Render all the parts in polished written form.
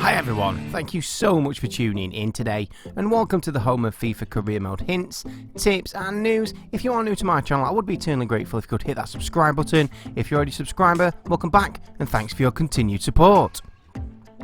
Hi everyone, thank you so much for tuning in today and welcome to the home of FIFA career mode hints, tips and news. If you are new to my channel, I would be eternally grateful if you could hit that subscribe button. If you're already a subscriber, welcome back and thanks for your continued support.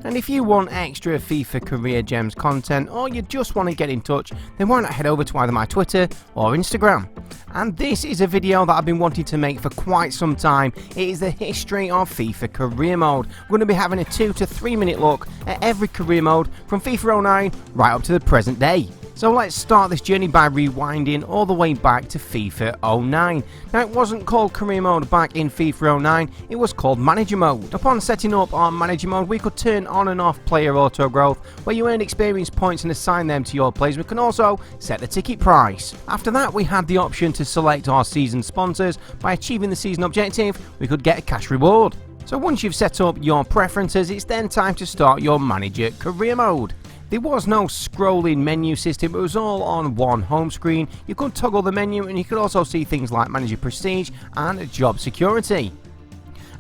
And if you want extra FIFA career gems content or you just want to get in touch, then why not head over to either my Twitter or Instagram. And this is a video that I've been wanting to make for quite some time. It is the history of FIFA career mode. We're going to be having a 2 to 3 minute look at every career mode from FIFA 09 right up to the present day. So let's start this journey by rewinding all the way back to FIFA 09. Now it wasn't called career mode back in FIFA 09, it was called manager mode. Upon setting up our manager mode, we could turn on and off player auto growth, where you earn experience points and assign them to your players. We can also set the ticket price. After that, we had the option to select our season sponsors. By achieving the season objective, we could get a cash reward. So once you've set up your preferences, it's then time to start your manager career mode. There was no scrolling menu system, it was all on one home screen. You could toggle the menu and you could also see things like manager prestige and job security.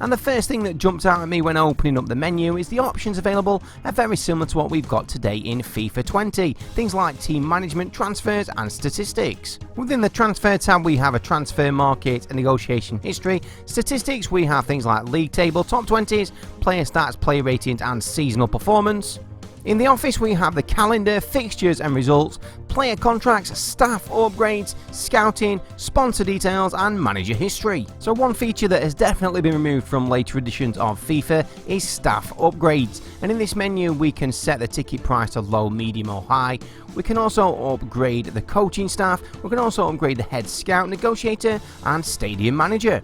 And the first thing that jumped out at me when opening up the menu is the options available are very similar to what we've got today in FIFA20. Things like team management, transfers and statistics. Within the transfer tab we have a transfer market and negotiation history. Statistics we have things like league table, top 20s, player stats, player ratings and seasonal performance. In the office we have the calendar, fixtures and results, player contracts, staff upgrades, scouting, sponsor details and manager history. So one feature that has definitely been removed from later editions of FIFA is staff upgrades, and in this menu we can set the ticket price to low, medium or high. We can also upgrade the coaching staff, we can also upgrade the head scout, negotiator and stadium manager.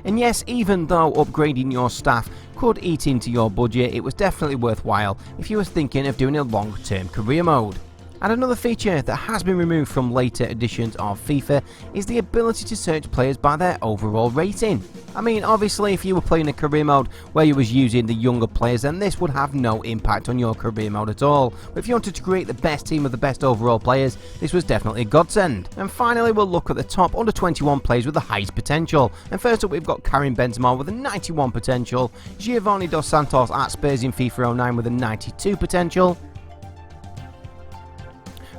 And yes, even though upgrading your staff could eat into your budget, it was definitely worthwhile if you were thinking of doing a long-term career mode. And another feature that has been removed from later editions of FIFA is the ability to search players by their overall rating. I mean, obviously if you were playing a career mode where you was using the younger players, then this would have no impact on your career mode at all. But if you wanted to create the best team of the best overall players, this was definitely a godsend. And finally we'll look at the top under 21 players with the highest potential. And first up we've got Karim Benzema with a 91 potential, Giovanni Dos Santos at Spurs in FIFA 09 with a 92 potential,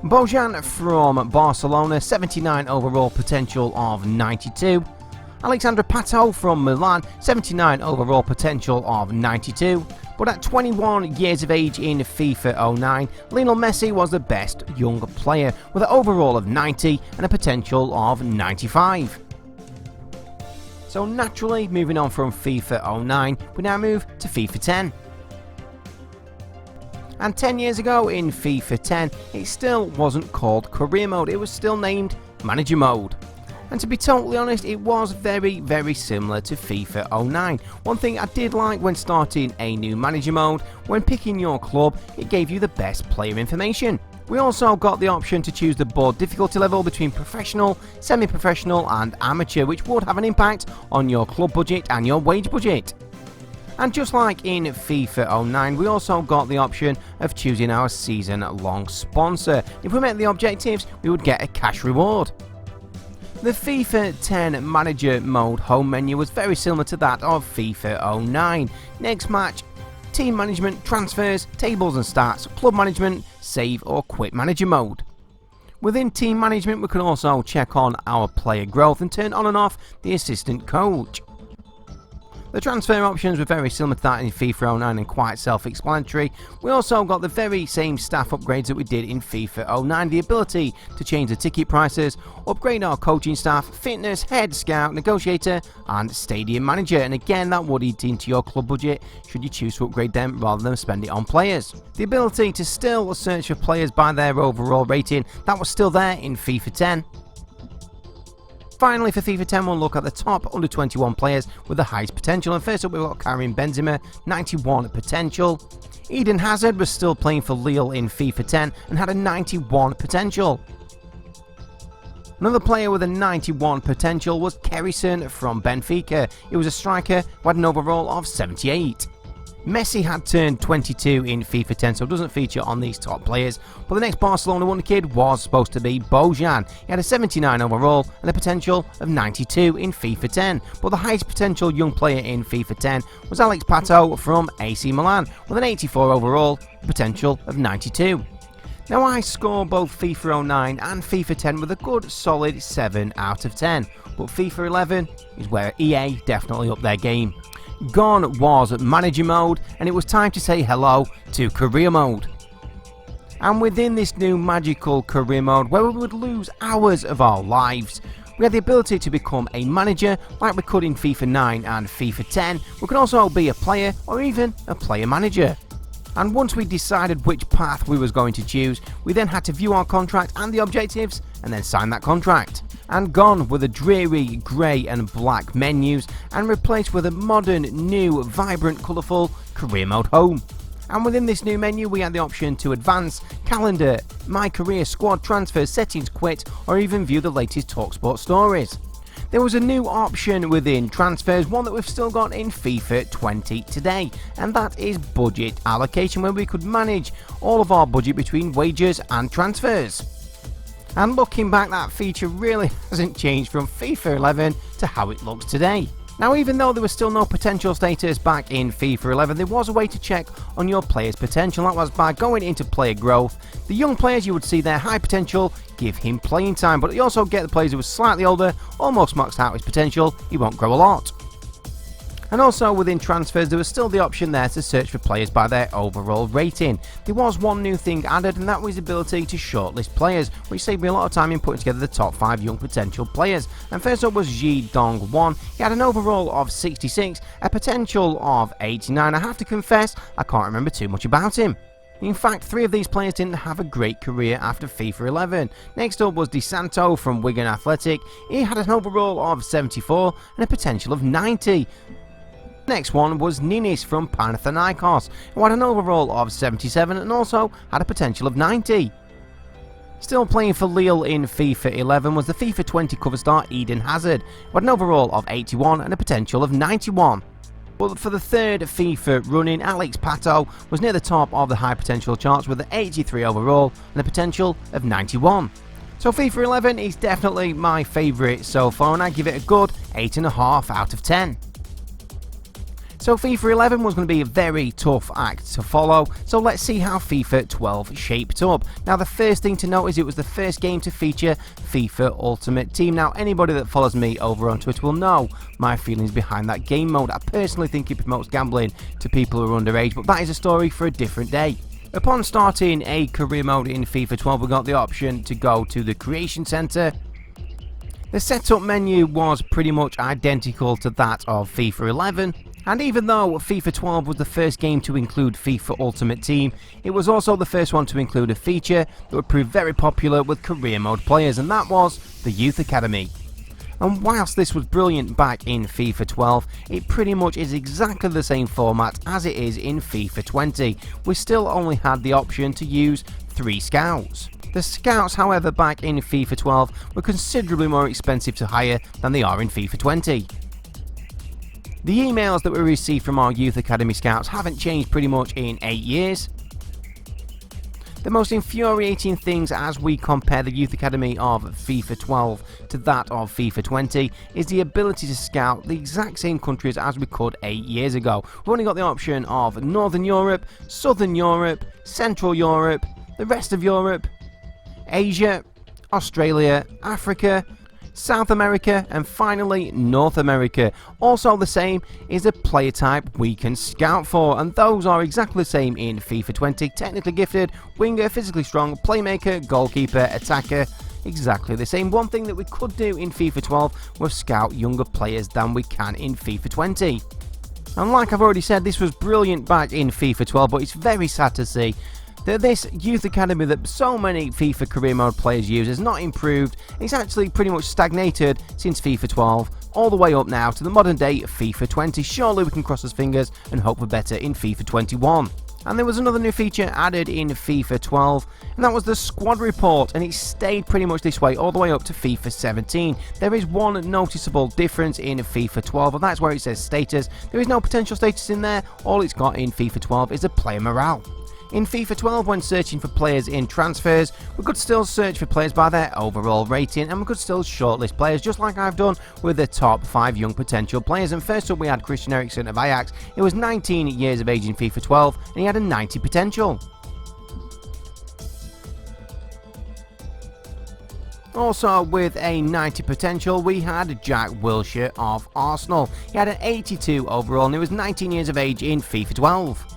Bojan from Barcelona, 79 overall potential of 92. Alexandre Pato from Milan, 79 overall potential of 92. But at 21 years of age in FIFA 09, Lionel Messi was the best young player with an overall of 90 and a potential of 95. So naturally, moving on from FIFA 09, we now move to FIFA 10. And 10 years ago in FIFA 10, it still wasn't called career mode, it was still named manager mode. And to be totally honest, it was very similar to FIFA 09. One thing I did like when starting a new manager mode, when picking your club, it gave you the best player information. We also got the option to choose the board difficulty level between professional, semi-professional and amateur, which would have an impact on your club budget and your wage budget. And just like in FIFA 09, we also got the option of choosing our season-long sponsor. If we met the objectives, we would get a cash reward. The FIFA 10 manager mode home menu was very similar to that of FIFA 09. Next match, team management, transfers, tables and stats, club management, save or quit manager mode. Within team management, we can also check on our player growth and turn on and off the assistant coach. The transfer options were very similar to that in FIFA 09 and quite self-explanatory. We also got the very same staff upgrades that we did in FIFA 09, the ability to change the ticket prices, upgrade our coaching staff, fitness, head scout, negotiator and stadium manager, and again that would eat into your club budget should you choose to upgrade them rather than spend it on players. The ability to still search for players by their overall rating, that was still there in FIFA 10. Finally, for FIFA 10, we'll look at the top under 21 players with the highest potential. And first up, we've got Karim Benzema, 91 potential. Eden Hazard was still playing for Lille in FIFA 10 and had a 91 potential. Another player with a 91 potential was Kerrison from Benfica. He was a striker who had an overall of 78. Messi had turned 22 in FIFA 10, so doesn't feature on these top players, but the next Barcelona wonder kid was supposed to be Bojan. He had a 79 overall and a potential of 92 in FIFA 10, but the highest potential young player in FIFA 10 was Alex Pato from AC Milan with an 84 overall a potential of 92. Now I score both FIFA09 and FIFA10 with a good solid 7 out of 10, but FIFA 11 is where EA definitely upped their game. Gone was manager mode, and it was time to say hello to career mode. And within this new magical career mode, where we would lose hours of our lives, we had the ability to become a manager like we could in FIFA 9 and FIFA 10. We could also be a player or even a player manager. And once we decided which path we was going to choose, we then had to view our contract and the objectives and then sign that contract. And gone were the dreary grey and black menus and replaced with a modern, new, vibrant, colourful career mode home. And within this new menu we had the option to advance, calendar, my career, squad, transfers, settings, quit, or even view the latest TalkSport stories. There was a new option within transfers, one that we've still got in FIFA 20 today, and that is budget allocation, where we could manage all of our budget between wages and transfers. And looking back, that feature really hasn't changed from FIFA 11 to how it looks today. Now, even though there was still no potential status back in FIFA 11, there was a way to check on your player's potential. That was by going into player growth. The young players, you would see their high potential, give him playing time, but you also get the players who are slightly older, almost maxed out his potential, he won't grow a lot. And also within transfers, there was still the option there to search for players by their overall rating. There was one new thing added, and that was the ability to shortlist players, which saved me a lot of time in putting together the top 5 young potential players. And first up was Ji Dong Won. He had an overall of 66, a potential of 89. I have to confess, I can't remember too much about him. In fact, 3 of these players didn't have a great career after FIFA 11. Next up was Di Santo from Wigan Athletic. He had an overall of 74 and a potential of 90. Next one was Ninis from Panathinaikos, who had an overall of 77 and also had a potential of 90. Still playing for Lille in FIFA 11 was the FIFA 20 cover star Eden Hazard, who had an overall of 81 and a potential of 91. But for the third FIFA running, Alex Pato was near the top of the high potential charts with an 83 overall and a potential of 91. So FIFA 11 is definitely my favourite so far, and I give it a good 8.5 out of 10. So FIFA 11 was going to be a very tough act to follow, so let's see how FIFA 12 shaped up. Now, the first thing to note is it was the first game to feature FIFA Ultimate Team. Now, anybody that follows me over on Twitter will know my feelings behind that game mode. I personally think it promotes gambling to people who are underage, but that is a story for a different day. Upon starting a career mode in FIFA 12, we got the option to go to the Creation Center. The setup menu was pretty much identical to that of FIFA 11. And even though FIFA 12 was the first game to include FIFA Ultimate Team, it was also the first one to include a feature that would prove very popular with career mode players, and that was the Youth Academy. And whilst this was brilliant back in FIFA 12, it pretty much is exactly the same format as it is in FIFA 20. We still only had the option to use 3 scouts. The scouts, however, back in FIFA 12 were considerably more expensive to hire than they are in FIFA 20. The emails that we receive from our Youth Academy scouts haven't changed pretty much in 8 years. The most infuriating things as we compare the Youth Academy of FIFA 12 to that of FIFA 20 is the ability to scout the exact same countries as we could 8 years ago. We've only got the option of Northern Europe, Southern Europe, Central Europe, the rest of Europe, Asia, Australia, Africa, South America, and finally North America. Also the same is the player type we can scout for, and those are exactly the same in FIFA 20. Technically gifted, winger, physically strong, playmaker, goalkeeper, attacker, exactly the same. One thing that we could do in FIFA 12 was scout younger players than we can in FIFA 20. And like I've already said, this was brilliant back in FIFA 12, but it's very sad to see that this Youth Academy that so many FIFA career mode players use has not improved. It's actually pretty much stagnated since FIFA 12, all the way up now to the modern day FIFA 20. Surely we can cross our fingers and hope for better in FIFA 21. And there was another new feature added in FIFA 12, and that was the squad report, and it stayed pretty much this way all the way up to FIFA 17. There is one noticeable difference in FIFA 12, and that's where it says status. There is no potential status in there. All it's got in FIFA 12 is a player morale. In FIFA 12, when searching for players in transfers, we could still search for players by their overall rating, and we could still shortlist players just like I've done with the top 5 young potential players. And first up we had Christian Eriksen of Ajax. He was 19 years of age in FIFA 12 and he had a 90 potential. Also with a 90 potential we had Jack Wilshere of Arsenal. He had an 82 overall and he was 19 years of age in FIFA 12.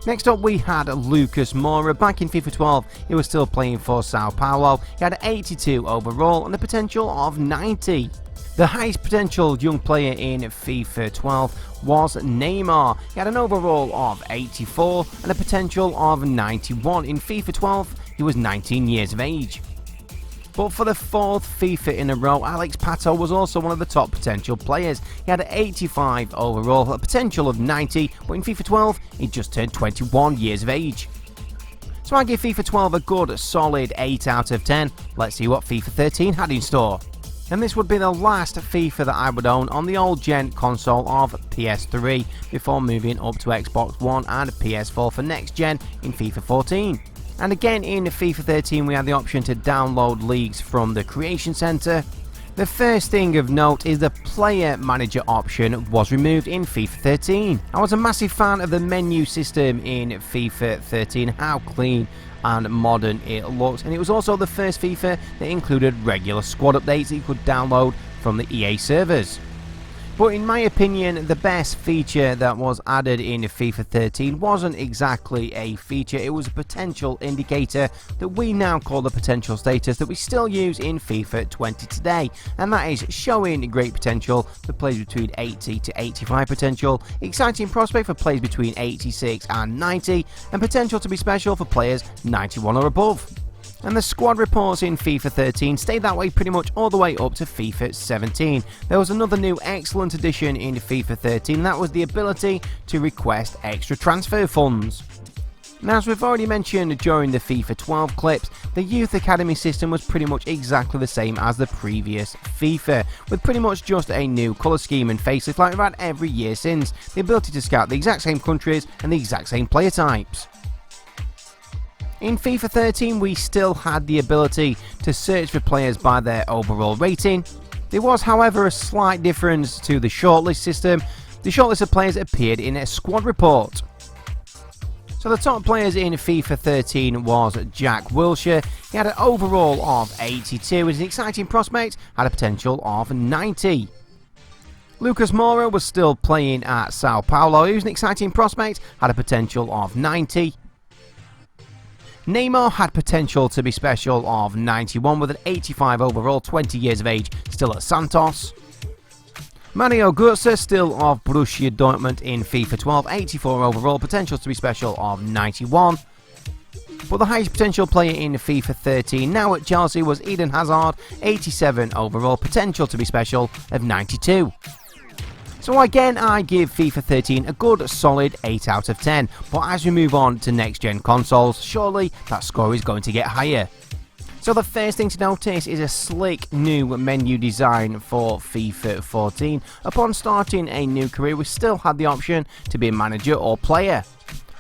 Next up we had Lucas Moura. Back in FIFA 12 he was still playing for Sao Paulo. He had an 82 overall and a potential of 90. The highest potential young player in FIFA 12 was Neymar. He had an overall of 84 and a potential of 91. In FIFA 12 he was 19 years of age. But for the 4th FIFA in a row, Alex Pato was also one of the top potential players. He had an 85 overall, a potential of 90, but in FIFA 12 he just turned 21 years of age. So I give FIFA 12 a good solid 8 out of 10. Let's see what FIFA 13 had in store. And this would be the last FIFA that I would own on the old gen console of PS3 before moving up to Xbox One and PS4 for next gen in FIFA 14. And again in FIFA 13 we had the option to download leagues from the Creation Center. The first thing of note is the player manager option was removed in FIFA 13. I was a massive fan of the menu system in FIFA 13, how clean and modern it looks, and it was also the first FIFA that included regular squad updates that you could download from the EA servers. But in my opinion, the best feature that was added in FIFA 13 wasn't exactly a feature, it was a potential indicator that we now call the potential status that we still use in FIFA 20 today, and that is showing great potential for players between 80 to 85 potential, exciting prospect for players between 86 and 90, and potential to be special for players 91 or above. And the squad reports in FIFA 13 stayed that way pretty much all the way up to FIFA 17. There was another new excellent addition in FIFA 13, and that was the ability to request extra transfer funds. Now, as we've already mentioned during the FIFA 12 clips, the Youth Academy system was pretty much exactly the same as the previous FIFA, with pretty much just a new colour scheme and facelift like we've had every year since, the ability to scout the exact same countries and the exact same player types. In FIFA 13 we still had the ability to search for players by their overall rating. There was however a slight difference to the shortlist system. The shortlist of players appeared in a squad report. So the top players in FIFA 13 was Jack Wilshere. He had an overall of 82, was an exciting prospect, had a potential of 90. Lucas Moura was still playing at Sao Paulo. He was an exciting prospect, had a potential of 90. Neymar had potential to be special of 91 with an 85 overall, 20 years of age, still at Santos. Mario Götze, still of Borussia Dortmund in FIFA 12, 84 overall, potential to be special of 91. But the highest potential player in FIFA 13 now at Chelsea was Eden Hazard, 87 overall, potential to be special of 92. So again, I give FIFA 13 a good solid 8 out of 10, but as we move on to next gen consoles, surely that score is going to get higher. So the first thing to notice is a slick new menu design for FIFA 14. Upon starting a new career, we still had the option to be a manager or player.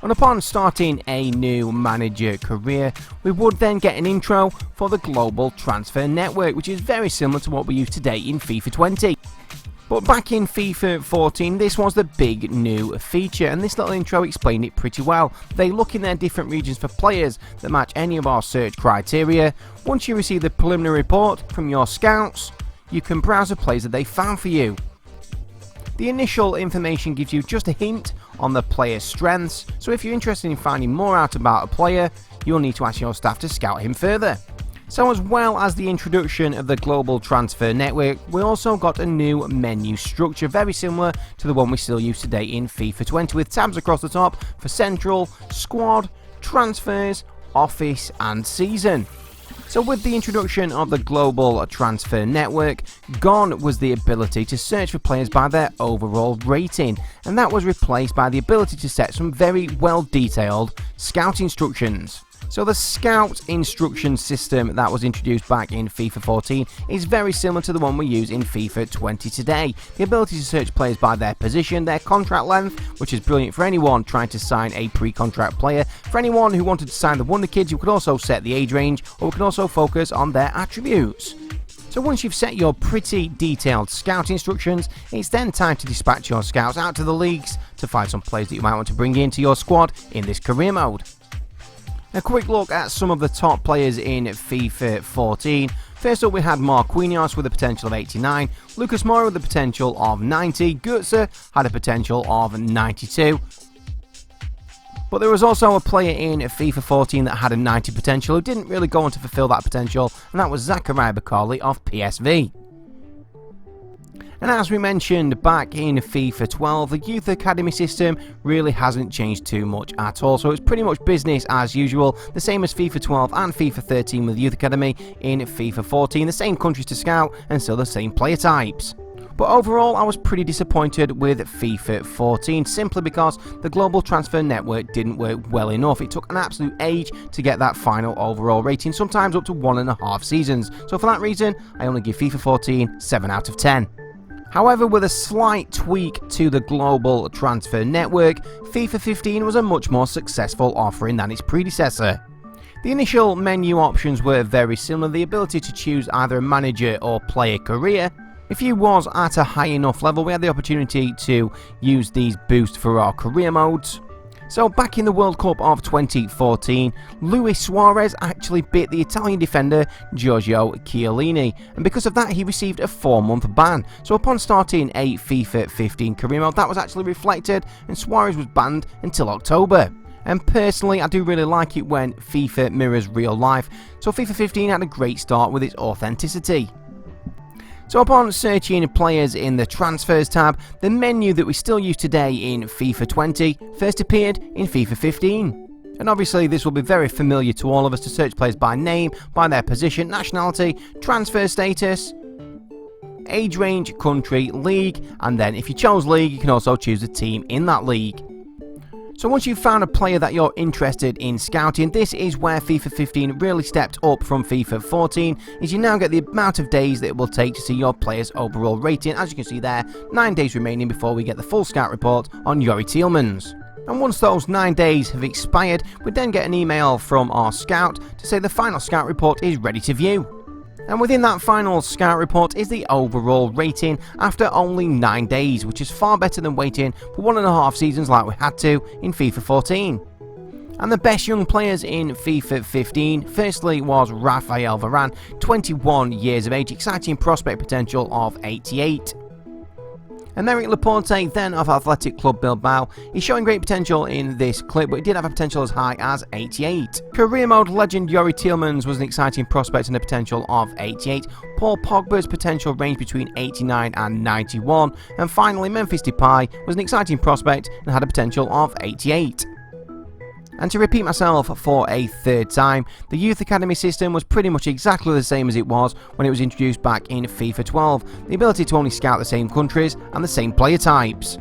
And upon starting a new manager career, we would then get an intro for the global transfer network, which is very similar to what we use today in FIFA 20. But back in FIFA 14, this was the big new feature, and this little intro explained it pretty well. They look in their different regions for players that match any of our search criteria. Once you receive the preliminary report from your scouts, you can browse the players that they found for you. The initial information gives you just a hint on the player's strengths, so if you're interested in finding more out about a player, you'll need to ask your staff to scout him further. So as well as the introduction of the global transfer network, we also got a new menu structure very similar to the one we still use today in FIFA 20, with tabs across the top for central, squad, transfers, office and season. So with the introduction of the global transfer network, gone was the ability to search for players by their overall rating, and that was replaced by the ability to set some very well detailed scout instructions. So the scout instruction system that was introduced back in FIFA 14 is very similar to the one we use in FIFA 20 today. The ability to search players by their position, their contract length, which is brilliant for anyone trying to sign a pre-contract player. For anyone who wanted to sign the Wonder Kids, you could also set the age range, or we can also focus on their attributes. So once you've set your pretty detailed scout instructions, it's then time to dispatch your scouts out to the leagues to find some players that you might want to bring into your squad in this career mode. A quick look at some of the top players in FIFA 14. First up we had Marquinhos with a potential of 89, Lucas Moura with a potential of 90, Götze had a potential of 92. But there was also a player in FIFA 14 that had a 90 potential who didn't really go on to fulfill that potential, and that was Zachariah Bakali of PSV. And as we mentioned back in FIFA 12, the Youth Academy system really hasn't changed too much at all, so it's pretty much business as usual, the same as FIFA 12 and FIFA 13 with Youth Academy in FIFA 14, the same countries to scout and still the same player types. But overall, I was pretty disappointed with FIFA 14, simply because the global transfer network didn't work well enough. It took an absolute age to get that final overall rating, sometimes up to 1.5 seasons. So for that reason, I only give FIFA 14 7 out of 10. However, with a slight tweak to the global transfer network, FIFA 15 was a much more successful offering than its predecessor. The initial menu options were very similar, the ability to choose either a manager or player career. If you was at a high enough level, we had the opportunity to use these boosts for our career modes. So back in the World Cup of 2014, Luis Suarez actually bit the Italian defender Giorgio Chiellini, and because of that he received a 4-month ban. So upon starting a FIFA 15 career mode, that was actually reflected and Suarez was banned until October. And personally, I do really like it when FIFA mirrors real life, so FIFA 15 had a great start with its authenticity. So upon searching players in the transfers tab, the menu that we still use today in FIFA 20 first appeared in FIFA 15. And obviously this will be very familiar to all of us to search players by name, by their position, nationality, transfer status, age range, country, league, and then if you chose league, you can also choose a team in that league. So once you've found a player that you're interested in scouting, this is where FIFA 15 really stepped up from FIFA 14, as you now get the amount of days that it will take to see your player's overall rating. As you can see there, 9 days remaining before we get the full scout report on Youri Tielemans. And once those 9 days have expired, we then get an email from our scout to say the final scout report is ready to view. And within that final scout report is the overall rating after only 9 days, which is far better than waiting for 1.5 seasons like we had to in FIFA 14. And the best young players in FIFA 15, firstly was Rafael Varane, 21 years of age, exciting prospect potential of 88. Aymeric Laporte, then of Athletic Club Bilbao, is showing great potential in this clip, but he did have a potential as high as 88. Career mode legend Youri Tielemans was an exciting prospect and a potential of 88. Paul Pogba's potential ranged between 89 and 91. And finally, Memphis Depay was an exciting prospect and had a potential of 88. And to repeat myself for a third time, the Youth Academy system was pretty much exactly the same as it was when it was introduced back in FIFA 12, the ability to only scout the same countries and the same player types.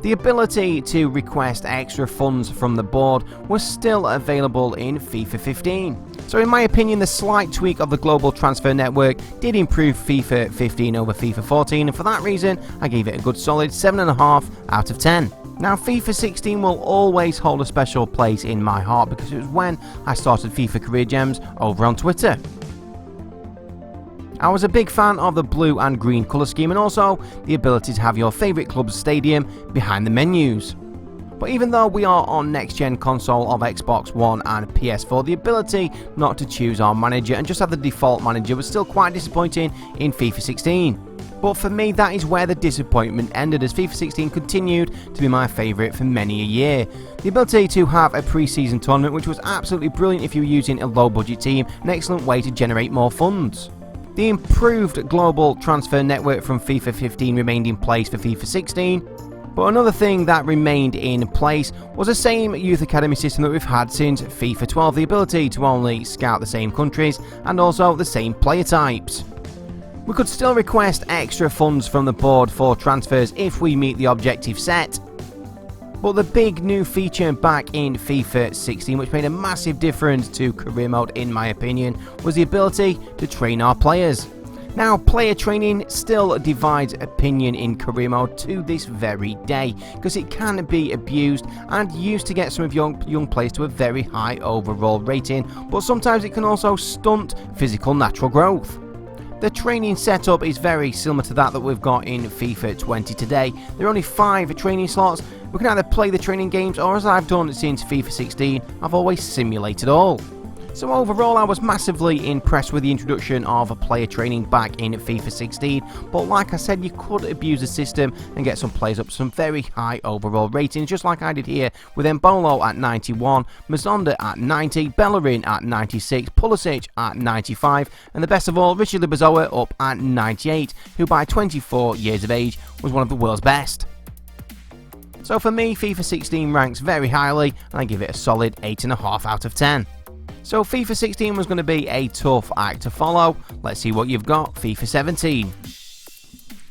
The ability to request extra funds from the board was still available in FIFA 15. So in my opinion, the slight tweak of the global transfer network did improve FIFA 15 over FIFA 14, and for that reason I gave it a good solid 7.5 out of 10. Now FIFA 16 will always hold a special place in my heart because it was when I started FIFA Career Gems over on Twitter. I was a big fan of the blue and green colour scheme and also the ability to have your favourite club's stadium behind the menus. But even though we are on next-gen console of Xbox One and PS4, the ability not to choose our manager and just have the default manager was still quite disappointing in FIFA 16. But for me, that is where the disappointment ended, as FIFA 16 continued to be my favourite for many a year. The ability to have a pre-season tournament, which was absolutely brilliant if you were using a low-budget team, an excellent way to generate more funds. The improved global transfer network from FIFA 15 remained in place for FIFA 16. But another thing that remained in place was the same Youth Academy system that we've had since FIFA 12, the ability to only scout the same countries and also the same player types. We could still request extra funds from the board for transfers if we meet the objective set. But the big new feature back in FIFA 16, which made a massive difference to career mode in my opinion, was the ability to train our players. Now, player training still divides opinion in career mode to this very day, because it can be abused and used to get some of young players to a very high overall rating, but sometimes it can also stunt physical natural growth. The training setup is very similar to that we've got in FIFA 20 today. There are only 5 training slots. We can either play the training games, or as I've done since FIFA 16, I've always simulated all. So overall, I was massively impressed with the introduction of player training back in FIFA 16, but like I said, you could abuse the system and get some players up to some very high overall ratings, just like I did here with Embolo at 91, Mazonda at 90, Bellerin at 96, Pulisic at 95, and the best of all, Richard Libazoa up at 98, who by 24 years of age was one of the world's best. So for me, FIFA 16 ranks very highly, and I give it a solid 8.5 out of 10. So FIFA 16 was going to be a tough act to follow. Let's see what you've got. FIFA 17.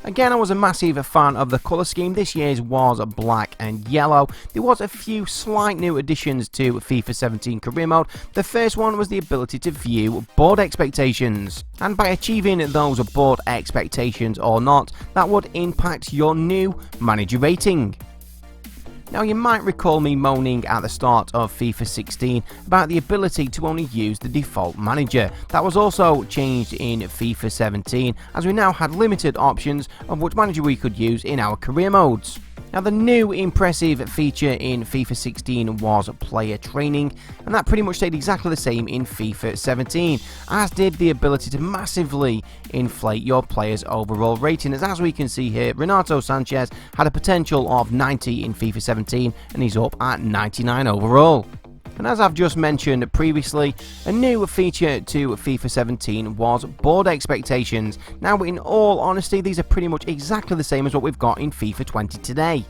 Again, I was a massive fan of the colour scheme. This year's was black and yellow. There was a few slight new additions to FIFA 17 career mode. The first one was the ability to view board expectations. And by achieving those board expectations or not, that would impact your new manager rating. Now, you might recall me moaning at the start of FIFA 16 about the ability to only use the default manager. That was also changed in FIFA 17, as we now had limited options of which manager we could use in our career modes. Now, the new impressive feature in FIFA 16 was player training, and that pretty much stayed exactly the same in FIFA 17, as did the ability to massively inflate your player's overall rating, as we can see here, Renato Sanchez had a potential of 90 in FIFA 17, and he's up at 99 overall. And as I've just mentioned previously, a new feature to FIFA 17 was board expectations. Now, in all honesty, these are pretty much exactly the same as what we've got in FIFA 20 today.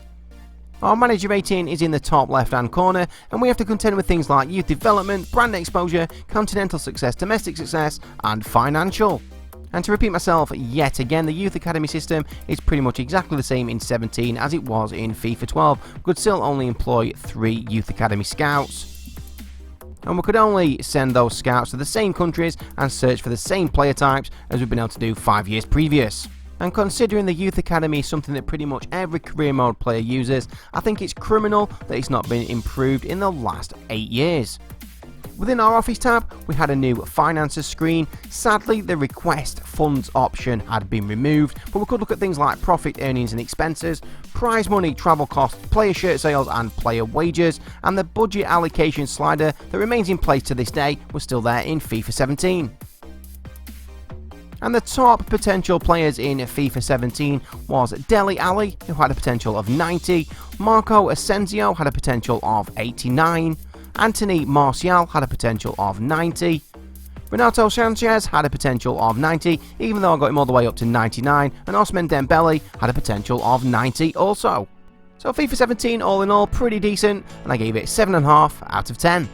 Our manager rating is in the top left hand corner, and we have to contend with things like youth development, brand exposure, continental success, domestic success, and financial. And to repeat myself yet again, the Youth Academy system is pretty much exactly the same in 17 as it was in FIFA 12. We could still only employ 3 Youth Academy scouts. And we could only send those scouts to the same countries and search for the same player types as we've been able to do 5 years previous. And considering the Youth Academy is something that pretty much every career mode player uses, I think it's criminal that it's not been improved in the last 8 years. Within our Office tab, we had a new Finances screen. Sadly, the Request Funds option had been removed, but we could look at things like profit earnings and expenses, prize money, travel costs, player shirt sales and player wages, and the budget allocation slider that remains in place to this day was still there in FIFA 17. And the top potential players in FIFA 17 was Dele Alli, who had a potential of 90, Marco Asensio had a potential of 89, Anthony Martial had a potential of 90, Renato Sanchez had a potential of 90, even though I got him all the way up to 99, and Ousmane Dembele had a potential of 90 also. So FIFA 17 all in all pretty decent, and I gave it 7.5 out of 10.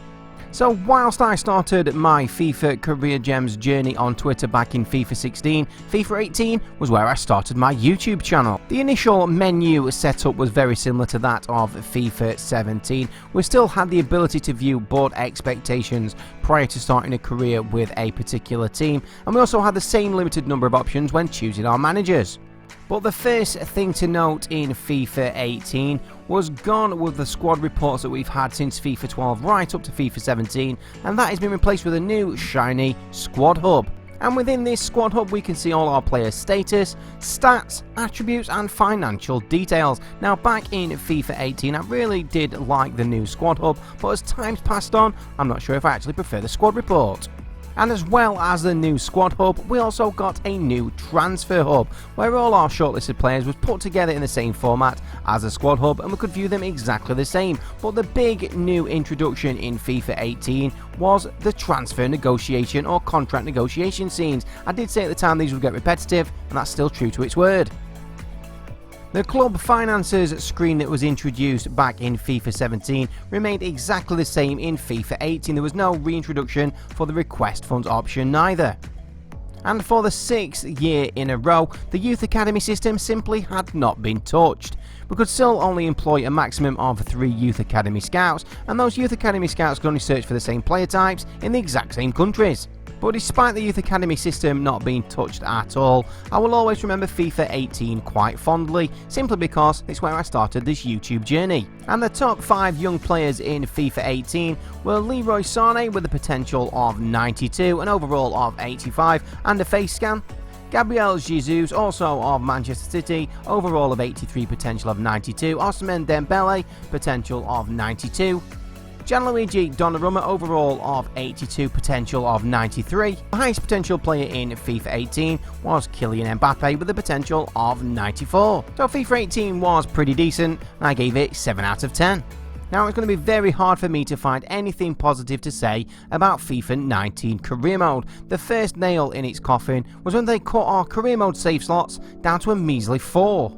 So whilst I started my FIFA Career Gems journey on Twitter back in FIFA 16, FIFA 18 was where I started my YouTube channel. The initial menu setup was very similar to that of FIFA 17. We still had the ability to view board expectations prior to starting a career with a particular team, and we also had the same limited number of options when choosing our managers. But the first thing to note in FIFA 18 was gone with the squad reports that we've had since FIFA 12 right up to FIFA 17, and that has been replaced with a new shiny squad hub. And within this squad hub we can see all our players' status, stats, attributes and financial details. Now, back in FIFA 18 I really did like the new squad hub, but as time's passed on I'm not sure if I actually prefer the squad report. And as well as the new squad hub, we also got a new transfer hub, where all our shortlisted players was put together in the same format as the squad hub, and we could view them exactly the same. But the big new introduction in FIFA 18 was the transfer negotiation or contract negotiation scenes. I did say at the time these would get repetitive, and that's still true to its word. The club finances screen that was introduced back in FIFA 17 remained exactly the same in FIFA 18. There was no reintroduction for the request funds option neither. And for the 6th year in a row, the Youth Academy system simply had not been touched. we could still only employ a maximum of 3 Youth Academy Scouts, and those Youth Academy Scouts could only search for the same player types in the exact same countries. But despite the Youth Academy system not being touched at all, I will always remember FIFA 18 quite fondly, simply because it's where I started this YouTube journey. And the top 5 young players in FIFA 18 were Leroy Sané with a potential of 92, an overall of 85 and a face scan. Gabriel Jesus, also of Manchester City, overall of 83, potential of 92. Ousmane Dembele, potential of 92. Gianluigi Donnarumma, overall of 82, potential of 93. The highest potential player in FIFA 18 was Kylian Mbappe with a potential of 94. So FIFA 18 was pretty decent, and I gave it 7 out of 10. Now it's going to be very hard for me to find anything positive to say about FIFA 19 career mode. The first nail in its coffin was when they cut our career mode save slots down to a measly 4.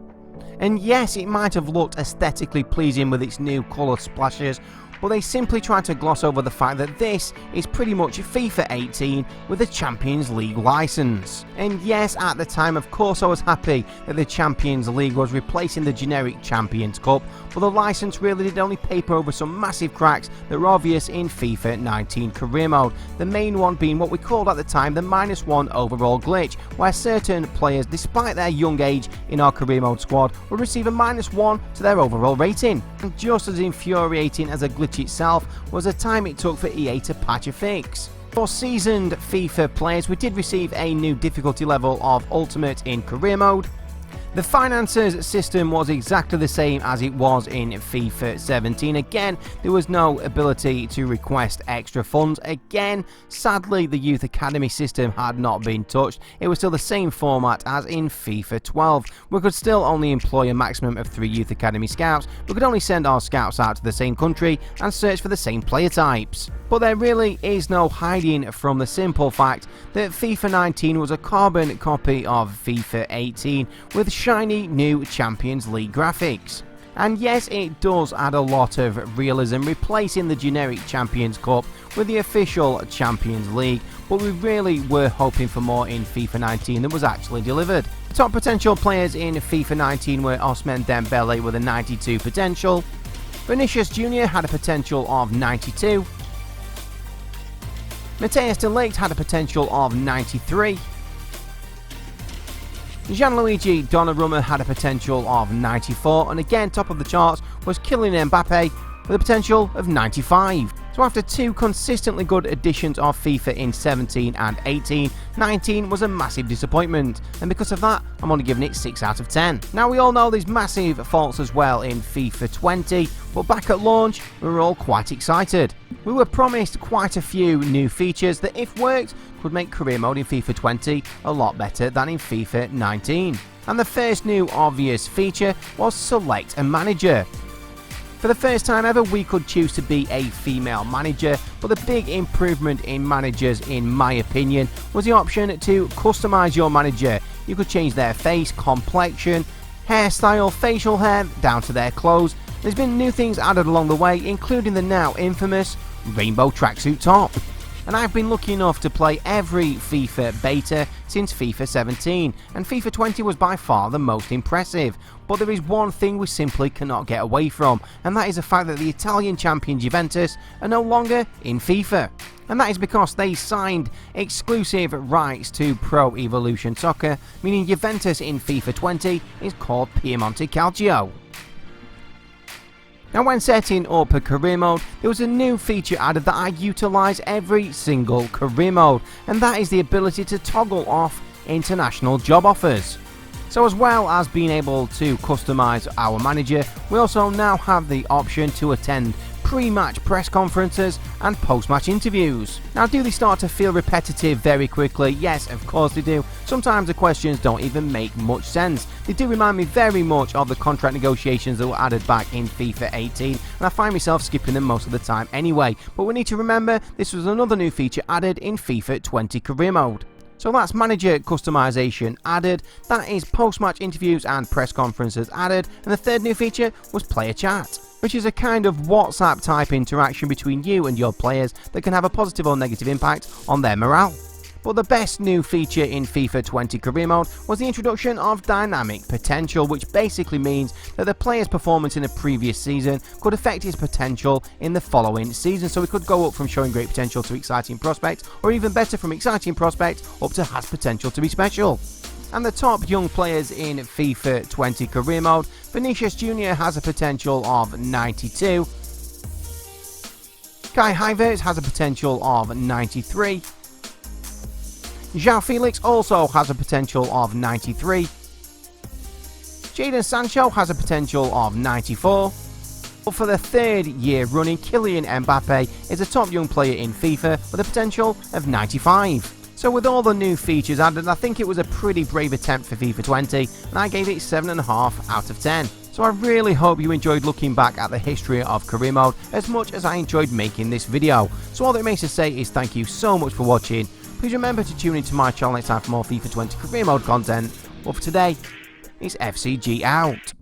And yes, it might have looked aesthetically pleasing with its new colour splashes, but they simply tried to gloss over the fact that this is pretty much FIFA 18 with a Champions League license. And yes, at the time of course I was happy that the Champions League was replacing the generic Champions Cup, but the license really did only paper over some massive cracks that were obvious in FIFA 19 career mode, the main one being what we called at the time the -1 overall glitch, where certain players, despite their young age in our career mode squad, would receive a -1 to their overall rating. And just as infuriating as a glitch itself was the time it took for EA to patch a fix. For seasoned FIFA players, we did receive a new difficulty level of Ultimate in career mode. The finances system was exactly the same as it was in FIFA 17. Again, there was no ability to request extra funds. Again, sadly, the Youth Academy system had not been touched. It was still the same format as in FIFA 12. We could still only employ a maximum of 3 Youth Academy Scouts. We could only send our scouts out to the same country and search for the same player types. But there really is no hiding from the simple fact that FIFA 19 was a carbon copy of FIFA 18 with shiny new Champions League graphics. And yes, it does add a lot of realism, replacing the generic Champions Cup with the official Champions League, but we really were hoping for more in FIFA 19 than was actually delivered. The top potential players in FIFA 19 were Ousmane Dembele with a 92 potential. Vinicius Jr. had a potential of 92. Matthias de Ligt had a potential of 93. Gianluigi Donnarumma had a potential of 94, and again top of the charts was Kylian Mbappe with a potential of 95. So after 2 consistently good editions of FIFA in 17 and 18, 19 was a massive disappointment, and because of that I'm only giving it 6 out of 10. Now we all know there's massive faults as well in FIFA 20, but back at launch we were all quite excited. We were promised quite a few new features that, if worked, could make career mode in FIFA 20 a lot better than in FIFA 19. And the first new obvious feature was Select a Manager. For the first time ever, we could choose to be a female manager, but the big improvement in managers, in my opinion, was the option to customize your manager. You could change their face, complexion, hairstyle, facial hair, down to their clothes. There's been new things added along the way, including the now infamous rainbow tracksuit top. And I've been lucky enough to play every FIFA beta since FIFA 17, and FIFA 20 was by far the most impressive. But there is one thing we simply cannot get away from, and that is the fact that the Italian champion Juventus are no longer in FIFA. And that is because they signed exclusive rights to Pro Evolution Soccer, meaning Juventus in FIFA 20 is called Piemonte Calcio. Now when setting up a career mode, there was a new feature added that I utilise every single career mode, and that is the ability to toggle off international job offers. So as well as being able to customise our manager, we also now have the option to attend pre-match press conferences and post-match interviews. Now, do they start to feel repetitive very quickly? Yes, of course they do. Sometimes the questions don't even make much sense. They do remind me very much of the contract negotiations that were added back in FIFA 18, and I find myself skipping them most of the time anyway. But we need to remember this was another new feature added in FIFA 20 career mode. So that's manager customization added, that is post-match interviews and press conferences added, and the third new feature was player chat, which is a kind of WhatsApp type interaction between you and your players that can have a positive or negative impact on their morale. But the best new feature in FIFA 20 career mode was the introduction of dynamic potential, which basically means that the player's performance in a previous season could affect his potential in the following season. So we could go up from showing great potential to exciting prospect, or even better, from exciting prospect up to has potential to be special. And the top young players in FIFA 20 career mode: Vinicius Jr. has a potential of 92, Kai Havertz has a potential of 93, João Felix also has a potential of 93, Jadon Sancho has a potential of 94. But for the third year running, Kylian Mbappe is a top young player in FIFA with a potential of 95. So with all the new features added, I think it was a pretty brave attempt for FIFA 20, and I gave it 7.5 out of 10. So I really hope you enjoyed looking back at the history of career mode as much as I enjoyed making this video. So all that remains to say is thank you so much for watching. Please remember to tune into my channel next time for more FIFA 20 career mode content. But for today, it's FCG out.